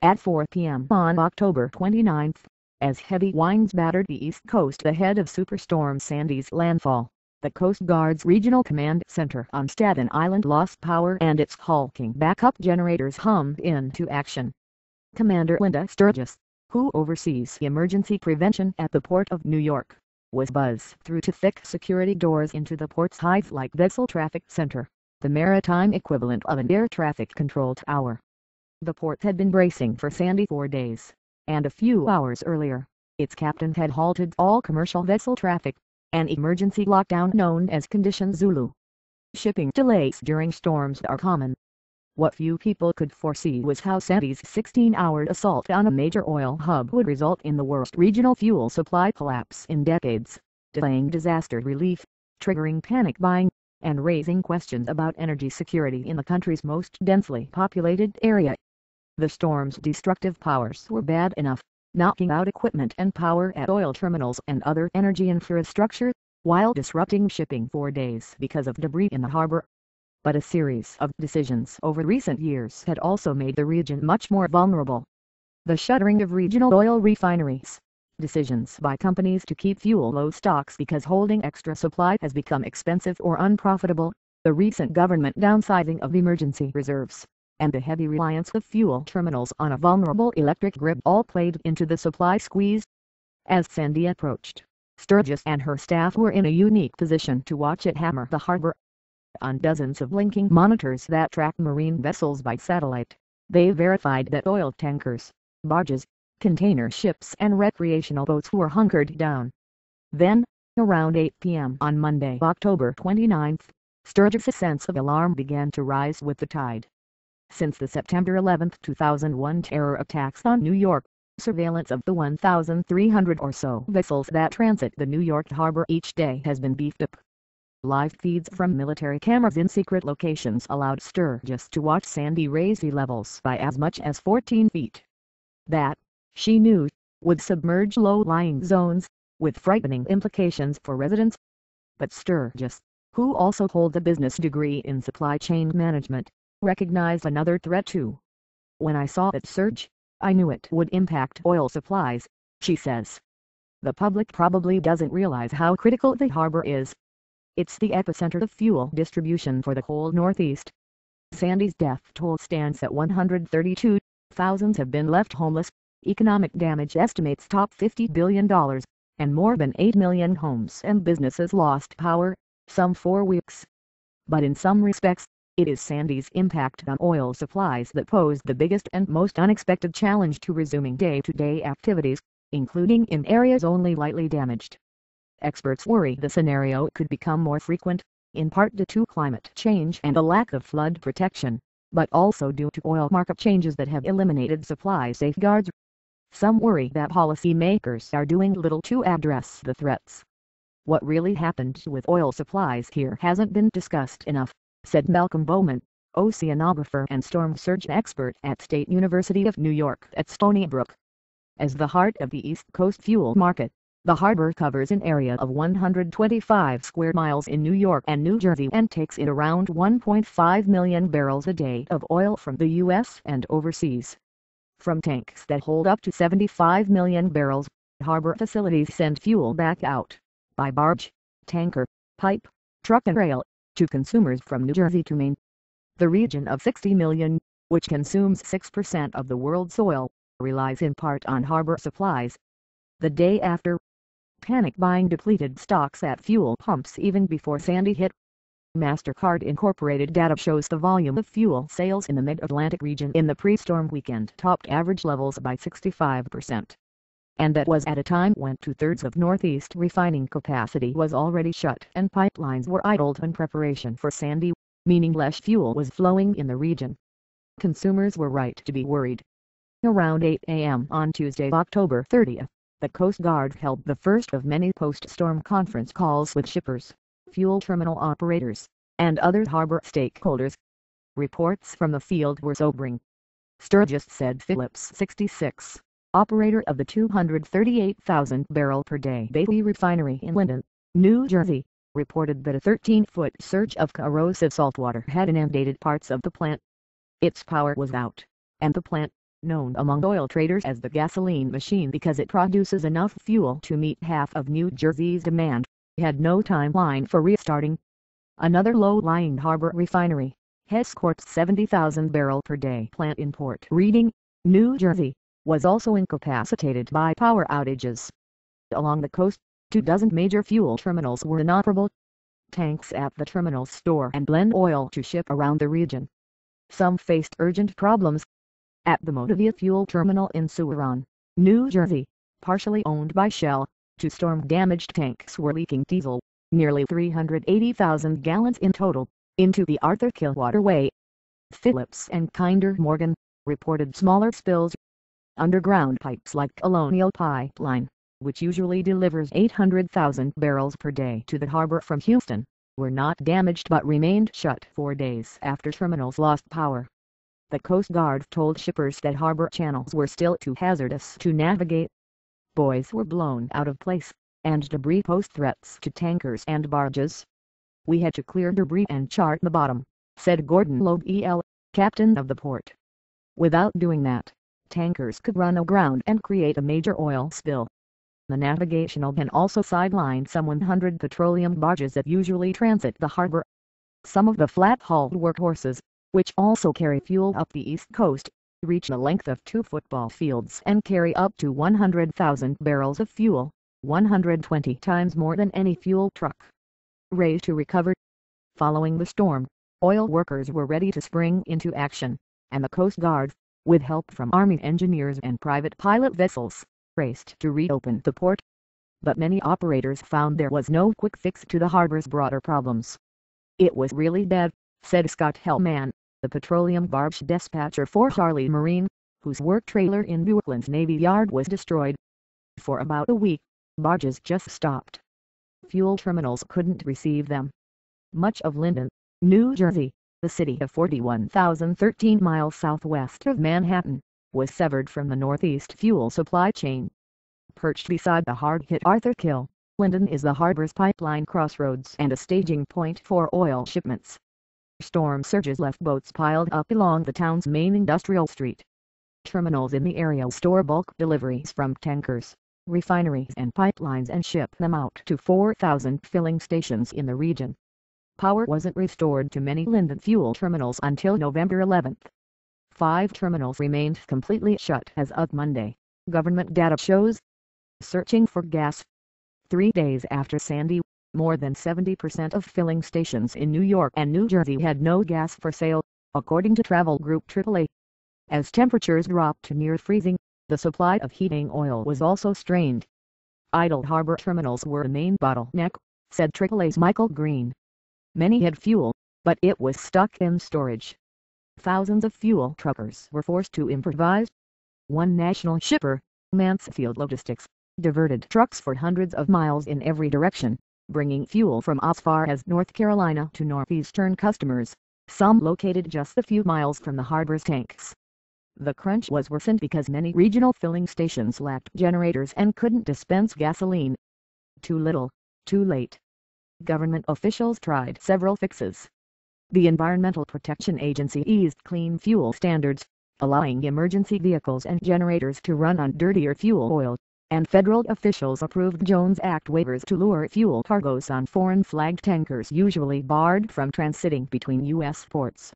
at 4 p.m. on October 29, as heavy winds battered the east coast ahead of Superstorm Sandy's landfall. The Coast Guard's Regional Command Center on Staten Island lost power and its hulking backup generators hummed into action. Commander Linda Sturgis, who oversees emergency prevention at the Port of New York, was buzzed through to thick security doors into the port's high-flight vessel traffic center, the maritime equivalent of an air traffic control tower. The port had been bracing for Sandy 4 days, and a few hours earlier, its captain had halted all commercial vessel traffic, an emergency lockdown known as Condition Zulu. Shipping delays during storms are common. What few people could foresee was how Sandy's 16-hour assault on a major oil hub would result in the worst regional fuel supply collapse in decades, delaying disaster relief, triggering panic buying, and raising questions about energy security in the country's most densely populated area. The storm's destructive powers were bad enough, knocking out equipment and power at oil terminals and other energy infrastructure, while disrupting shipping for days because of debris in the harbor. But a series of decisions over recent years had also made the region much more vulnerable. The shuttering of regional oil refineries, decisions by companies to keep fuel low stocks because holding extra supply has become expensive or unprofitable, the recent government downsizing of emergency reserves, and the heavy reliance of fuel terminals on a vulnerable electric grid all played into the supply squeeze. As Sandy approached, Sturgis and her staff were in a unique position to watch it hammer the harbor. On dozens of linking monitors that track marine vessels by satellite, they verified that oil tankers, barges, container ships and recreational boats were hunkered down. Then, around 8 p.m. on Monday, October 29, Sturgis' sense of alarm began to rise with the tide. Since the September 11, 2001 terror attacks on New York, surveillance of the 1,300 or so vessels that transit the New York harbor each day has been beefed up. Live feeds from military cameras in secret locations allowed Sturgis to watch Sandy raise sea levels by as much as 14 feet. That, she knew, would submerge low-lying zones, with frightening implications for residents. But Sturgis, who also holds a business degree in supply chain management, recognized another threat too. When I saw it surge, I knew it would impact oil supplies, she says. The public probably doesn't realize how critical the harbor is. It's the epicenter of fuel distribution for the whole Northeast. Sandy's death toll stands at 132. Thousands have been left homeless. Economic damage estimates top $50 billion, and more than 8 million homes and businesses lost power, some 4 weeks. But in some respects, it is Sandy's impact on oil supplies that posed the biggest and most unexpected challenge to resuming day-to-day activities, including in areas only lightly damaged. Experts worry the scenario could become more frequent, in part due to climate change and a lack of flood protection, but also due to oil market changes that have eliminated supply safeguards. Some worry that policymakers are doing little to address the threats. What really happened with oil supplies here hasn't been discussed enough, said Malcolm Bowman, oceanographer and storm surge expert at State University of New York at Stony Brook. As the heart of the East Coast fuel market, the harbor covers an area of 125 square miles in New York and New Jersey and takes in around 1.5 million barrels a day of oil from the U.S. and overseas. From tanks that hold up to 75 million barrels, harbor facilities send fuel back out, by barge, tanker, pipe, truck and rail, to consumers from New Jersey to Maine. The region of 60 million, which consumes 6% of the world's oil, relies in part on harbor supplies. The day after, panic buying depleted stocks at fuel pumps even before Sandy hit. MasterCard Incorporated data shows the volume of fuel sales in the Mid-Atlantic region in the pre-storm weekend topped average levels by 65%. And that was at a time when 2/3 of Northeast refining capacity was already shut and pipelines were idled in preparation for Sandy, meaning less fuel was flowing in the region. Consumers were right to be worried. Around 8 a.m. on Tuesday, October 30, the Coast Guard held the first of many post-storm conference calls with shippers, fuel terminal operators, and other harbor stakeholders. Reports from the field were sobering. Sturgis said Phillips 66, operator of the 238,000-barrel-per-day Bayou refinery in Linden, New Jersey, reported that a 13-foot surge of corrosive saltwater had inundated parts of the plant. Its power was out, and the plant, known among oil traders as the gasoline machine because it produces enough fuel to meet half of New Jersey's demand, had no timeline for restarting. Another low-lying harbor refinery, Hess Corp's 70,000 barrel per day plant in Port Reading, New Jersey, was also incapacitated by power outages. Along the coast, 24 major fuel terminals were inoperable. Tanks at the terminals store and blend oil to ship around the region. Some faced urgent problems. At the Motivia fuel terminal in Suwannee, New Jersey, partially owned by Shell, 2 storm-damaged tanks were leaking diesel, nearly 380,000 gallons in total, into the Arthur Kill waterway. Phillips and Kinder Morgan reported smaller spills. Underground pipes like Colonial Pipeline, which usually delivers 800,000 barrels per day to the harbor from Houston, were not damaged but remained shut for days after terminals lost power. The Coast Guard told shippers that harbor channels were still too hazardous to navigate. Buoys were blown out of place, and debris posed threats to tankers and barges. "We had to clear debris and chart the bottom," said Gordon Loeb EL, captain of the port. "Without doing that, tankers could run aground and create a major oil spill." The Navigational can also sideline some 100 petroleum barges that usually transit the harbor. Some of the flat-hulled workhorses, which also carry fuel up the East Coast, reach the length of 2 football fields and carry up to 100,000 barrels of fuel, 120 times more than any fuel truck. Raised to recover. Following the storm, oil workers were ready to spring into action, and the Coast Guard, with help from Army engineers and private pilot vessels, raced to reopen the port. But many operators found there was no quick fix to the harbor's broader problems. "It was really bad," said Scott Hellman, the petroleum barge dispatcher for Charlie Marine, whose work trailer in Buckland's Navy Yard was destroyed. "For about a week, barges just stopped. Fuel terminals couldn't receive them." Much of Linden, New Jersey, the city of 41,013 miles southwest of Manhattan, was severed from the Northeast fuel supply chain. Perched beside the hard-hit Arthur Kill, Linden is the harbor's pipeline crossroads and a staging point for oil shipments. Storm surges left boats piled up along the town's main industrial street. Terminals in the area store bulk deliveries from tankers, refineries and pipelines and ship them out to 4,000 filling stations in the region. Power wasn't restored to many Linden fuel terminals until November 11. 5 terminals remained completely shut as of Monday, government data shows. Searching for gas. 3 days after Sandy, more than 70% of filling stations in New York and New Jersey had no gas for sale, according to travel group AAA. As temperatures dropped to near freezing, the supply of heating oil was also strained. Idle harbor terminals were the main bottleneck, said AAA's Michael Green. Many had fuel, but it was stuck in storage. Thousands of fuel truckers were forced to improvise. One national shipper, Mansfield Logistics, diverted trucks for hundreds of miles in every direction, bringing fuel from as far as North Carolina to northeastern customers, some located just a few miles from the harbor's tanks. The crunch was worsened because many regional filling stations lacked generators and couldn't dispense gasoline. Too little, too late. Government officials tried several fixes. The Environmental Protection Agency eased clean fuel standards, allowing emergency vehicles and generators to run on dirtier fuel oil, and federal officials approved Jones Act waivers to lure fuel cargoes on foreign-flagged tankers usually barred from transiting between U.S. ports.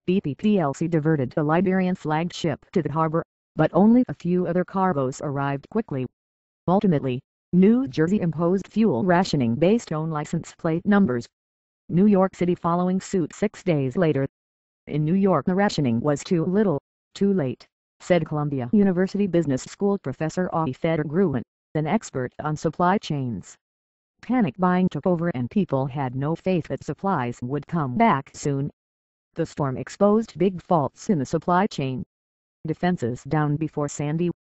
BP plc diverted a Liberian-flagged ship to the harbor, but only a few other cargoes arrived quickly. Ultimately, New Jersey imposed fuel rationing based on license plate numbers. New York City following suit 6 days later. In New York, the rationing was too little, too late, said Columbia University Business School professor Avi Feder-Gruen, an expert on supply chains. Panic buying took over and people had no faith that supplies would come back soon. The storm exposed big faults in the supply chain. Defenses down before Sandy.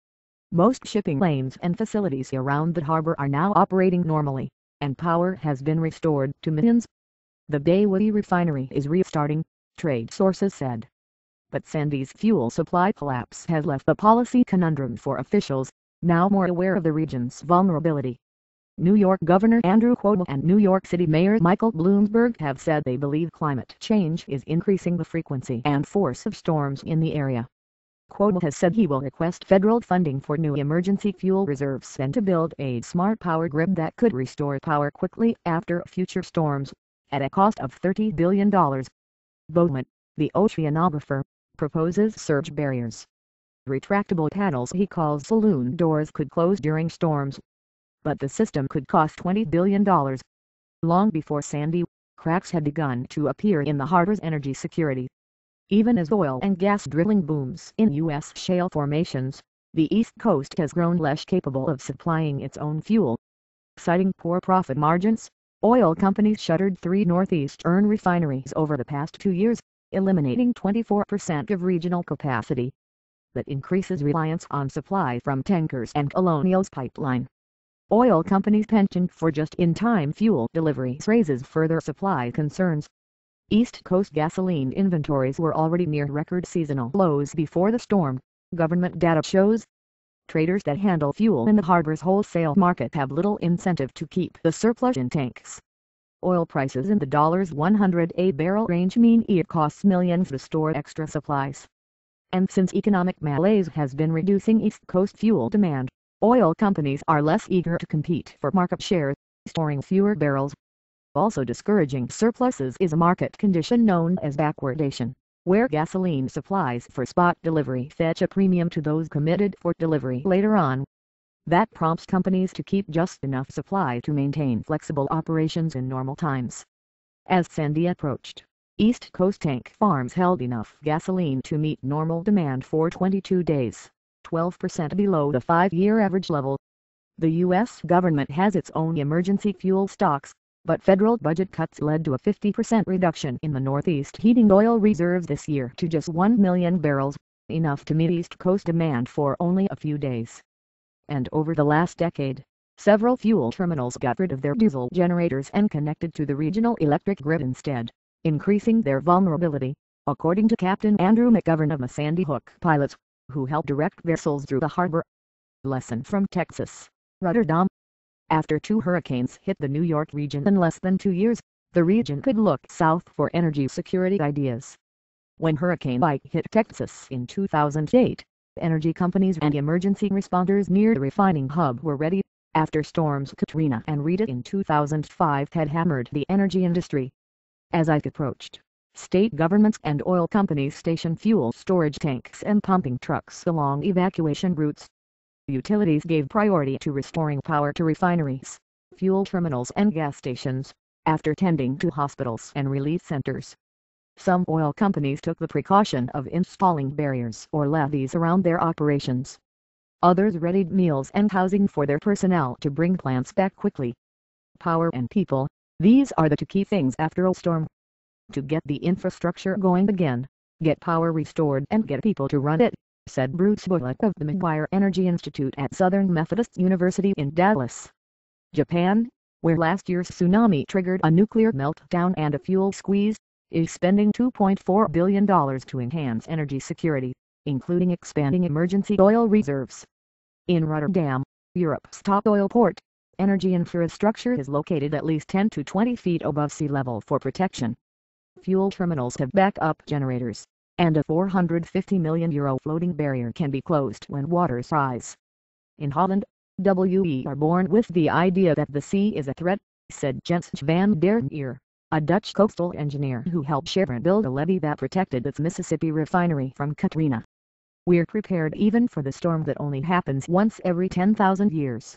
Most shipping lanes and facilities around the harbor are now operating normally, and power has been restored to millions. The Baywood refinery is restarting, trade sources said. But Sandy's fuel supply collapse has left a policy conundrum for officials, now more aware of the region's vulnerability. New York Governor Andrew Cuomo and New York City Mayor Michael Bloomberg have said they believe climate change is increasing the frequency and force of storms in the area. Cuomo has said he will request federal funding for new emergency fuel reserves and to build a smart power grid that could restore power quickly after future storms, at a cost of $30 billion. Bowman, the oceanographer, proposes surge barriers. Retractable panels he calls saloon doors could close during storms, but the system could cost $20 billion. Long before Sandy, cracks had begun to appear in the harbor's energy security. Even as oil and gas drilling booms in U.S. shale formations, the East Coast has grown less capable of supplying its own fuel. Citing poor profit margins, oil companies shuttered 3 northeastern refineries over the past 2 years, eliminating 24% of regional capacity. That increases reliance on supply from tankers and Colonial's pipeline. Oil companies' penchant for just-in-time fuel deliveries raises further supply concerns. East Coast gasoline inventories were already near record seasonal lows before the storm, government data shows. Traders that handle fuel in the harbor's wholesale market have little incentive to keep the surplus in tanks. Oil prices in the $100 a barrel range mean it costs millions to store extra supplies. And since economic malaise has been reducing East Coast fuel demand, oil companies are less eager to compete for market share, storing fewer barrels. Also discouraging surpluses is a market condition known as backwardation, where gasoline supplies for spot delivery fetch a premium to those committed for delivery later on. That prompts companies to keep just enough supply to maintain flexible operations in normal times. As Sandy approached, East Coast tank farms held enough gasoline to meet normal demand for 22 days, 12% below the 5-year average level. The U.S. government has its own emergency fuel stocks, but federal budget cuts led to a 50% reduction in the Northeast heating oil reserves this year to just 1 million barrels, enough to meet East Coast demand for only a few days. And over the last decade, several fuel terminals got rid of their diesel generators and connected to the regional electric grid instead, increasing their vulnerability, according to Captain Andrew McGovern of the Sandy Hook pilots, who helped direct vessels through the harbor. Lesson from Texas, Rotterdam. After 2 hurricanes hit the New York region in less than 2 years, the region could look south for energy security ideas. When Hurricane Ike hit Texas in 2008, energy companies and emergency responders near the refining hub were ready, after storms Katrina and Rita in 2005 had hammered the energy industry. As Ike approached, state governments and oil companies stationed fuel storage tanks and pumping trucks along evacuation routes. Utilities gave priority to restoring power to refineries, fuel terminals and gas stations, after tending to hospitals and relief centers. Some oil companies took the precaution of installing barriers or levees around their operations. Others readied meals and housing for their personnel to bring plants back quickly. Power and people, these are the 2 key things after a storm. To get the infrastructure going again, get power restored and get people to run it, said Bruce Bullock of the McGuire Energy Institute at Southern Methodist University in Dallas. Japan, where last year's tsunami triggered a nuclear meltdown and a fuel squeeze, is spending $2.4 billion to enhance energy security, including expanding emergency oil reserves. In Rotterdam, Europe's top oil port, energy infrastructure is located at least 10 to 20 feet above sea level for protection. Fuel terminals have backup generators, and a €450 million floating barrier can be closed when waters rise. In Holland, we are born with the idea that the sea is a threat, said Jens van der Meer, a Dutch coastal engineer who helped Chevron build a levee that protected its Mississippi refinery from Katrina. We're prepared even for the storm that only happens once every 10,000 years.